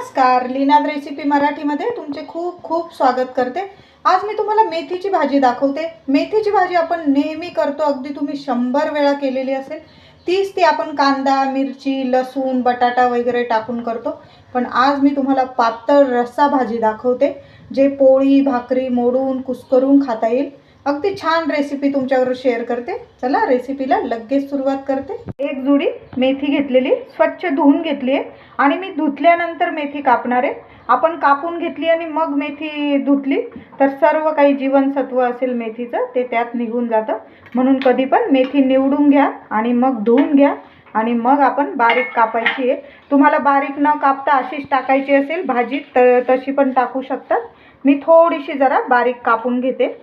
नमस्कार, लीनाद रेसिपी मराठीमध्ये तुमचे खूप खूप स्वागत करते। आज मी तुम्हाला मेथीची भाजी दाखवते। मेथीची भाजी आपण नेहमी करतो, अगदी तुम्ही 100 वेळा केलेली असेल। तीच ती आपण कांदा, मिरची, लसूण, बटाटा वगैरे टाकून करतो। पण आज मी तुम्हाला पातळ रस्सा भाजी दाखवते, जे पोळी भाकरी मोडून कुस्करून खाता येईल। अगदी छान रेसिपी तुमच्यावर शेअर करते। चला रेसिपीला लगेच सुरुवात करते। एक जुडी मेथी घेतलेली, स्वच्छ धुवून घेतली आहे आणि मी धुतल्यानंतर मेथी कापणार आहे। आपण कापून घेतली आणि मग मेथी धुतली तर सर्व काही जीवनसत्व असेल मेथीचं ते त्यात निघून जातं। म्हणून कधी पण मेथी निवडून घ्या आणि मग धुवून घ्या आणि मग आपण बारीक कापायची आहे। तुम्हाला बारीक न कापता अशीच टाकायची असेल भाजी तर तशी पण टाकू शकतात। मी थोडीशी जरा बारीक कापून घेते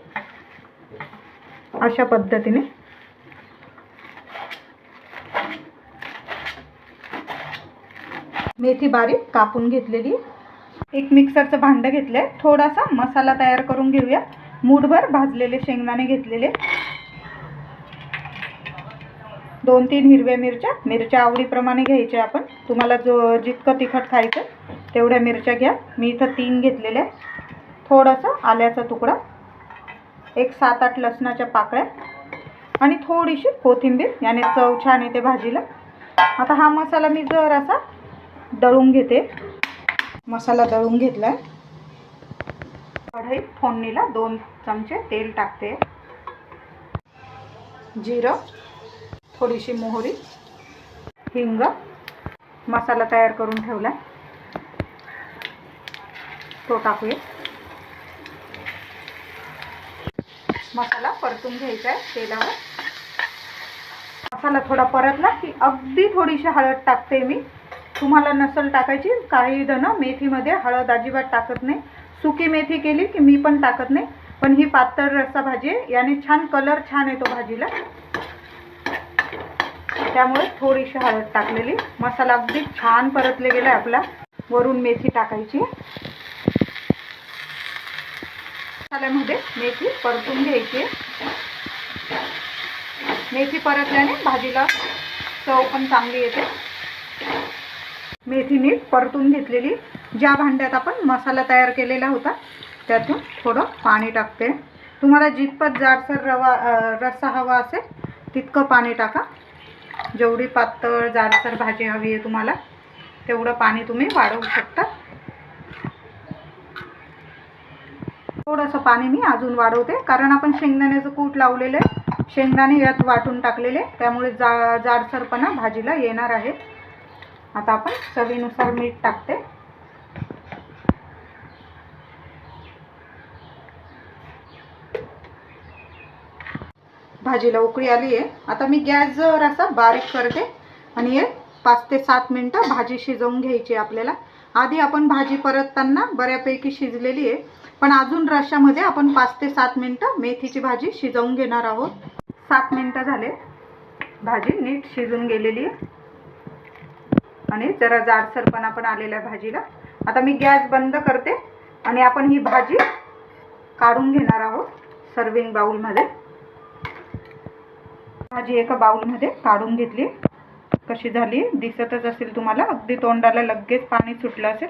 अशा पद्धतीने। मेथी बारीक कापून घेतलेली। एक मिक्सरचं भांडं घेतलंय, थोडासा मसाला तयार करून घेऊया। मूठभर भाजलेले शेंगदाणे घेतलेले, 2-3 हिरव्या मिरच्या आवडीप्रमाणे घ्यायच्या आपण। तुम्हाला जो जितकं तिखट खायचं तेवढ्या मिरच्या घ्या। मी इथं 3 घेतलेल्या। थोडासा आल्याचा तुकडा, एक 7-8 लसणाच्या पाकळ्या आणि थोडीशी कोथिंबीर, याने चव छान येते भाजीला। आता हा मसाला मी जरासा दळून घेते। मसाला दळून घेतलाय। कढईत फोडणीला 2 चमचे तेल टाकते, जिरं, थोडीशी मोहरी, हिंग, मसाला तयार करून ठेवलाय तो टाकूया। मसाला परतून घ्यायचा आहे तेलावर। मसाला थोडा परतला की अगदी थोडीशी हळद टाकते मी। तुम्हाला नसल टाकायची, काही जण मेथीमध्ये हळद अजिबात टाकत नाही। सुकी मेथी केली की मी पण टाकत नाही, पण ही पातळ रस्सा भाजी आहे, याने छान कलर छान येतो भाजीला, त्यामुळे थोडीशी हळद टाकलेली। मसाला अगदी छान परतले गेला आपला। वरून मेथी टाकायची। मसाल्यामध्ये मेथी परतून घ्यायची। मेथी परतल्याने भाजीला चव पण चांगली येते। मेथी नीट परतून घेतलेली। ज्या भांड्यात आपण मसाला तयार केलेला होता त्यातून थोडं पाणी टाकते। तुम्हाला जितपत जाडसर रस्सा हवा असेल तितकं पाणी टाका। जेवढी पातळ जाडसर भाजी हवी आहे तुम्हाला तेवढं पाणी तुम्ही वाढवू शकता। थोडंसं पाणी मी अजून वाढवते, कारण आपण शेंगदाण्याचं कूट लावलेलं आहे, शेंगदाणे यात वाटून टाकलेले, त्यामुळे जाडसरपणा भाजीला येणार आहे। आता आपण चवीनुसार मीठ टाकते। भाजीला उकळी आली आहे। आता मी गॅस जरासा बारीक करते आणि 5 ते 7 मिनिटं भाजी शिजवून घ्यायची आपल्याला। आधी आपण भाजी परतताना बऱ्यापैकी शिजलेली आहे, पण अजून रश्श्यामध्ये आपण 5 ते 7 मिनिटं मेथीची भाजी शिजवून घेणार आहोत। 7 मिनिटं झाले, भाजी नीट शिजून गेलेली आहे आणि जरा जाडसरपणा पण आलेला आहे भाजीला। आता मी गॅस बंद करते आणि आपण ही भाजी काढून घेणार आहोत सर्विंग बाउलमध्ये। भाजी एका बाउलमध्ये काढून घेतली। कशी झाली दिसतच असेल तुम्हाला, अगदी तोंडाला लगेच पाणी सुटलं असेल।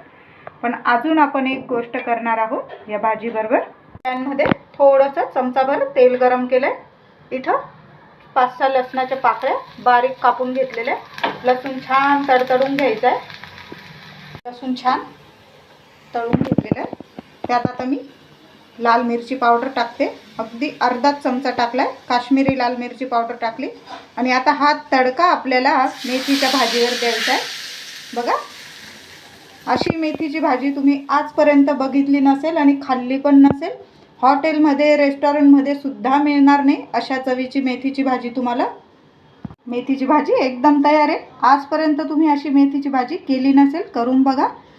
पण अजून आपण एक गोष्ट करणार आहोत या भाजी बरोबर। पॅनमध्ये थोडंसं चमचाभर तेल गरम केलंय। इथं 5-6 लसणाच्या पाकळ्या बारीक कापून घेतलेल्या। लसूण छान तडतडून घ्यायचा आहे। लसूण छान तळून घेतलेलं आहे। त्यात आता मी लाल मिरची पावडर टाकते, अगदी अर्धा चमचा टाकलाय। काश्मीरी लाल मिरची पावडर टाकली आणि आता हा तडका आपल्याला मेथीच्या भाजीवर द्यायचा आहे। बघा, अशी मेथीची भाजी तुम्ही आजपर्यंत बघितली नसेल आणि खाल्ली पण नसेल। हॉटेलमध्ये रेस्टॉरंटमध्ये सुद्धा मिळणार नाही अशा चवीची मेथीची भाजी तुम्हाला। मेथीची भाजी एकदम तयार आहे। आजपर्यंत तुम्ही अशी मेथीची भाजी केली नसेल, करून बघा,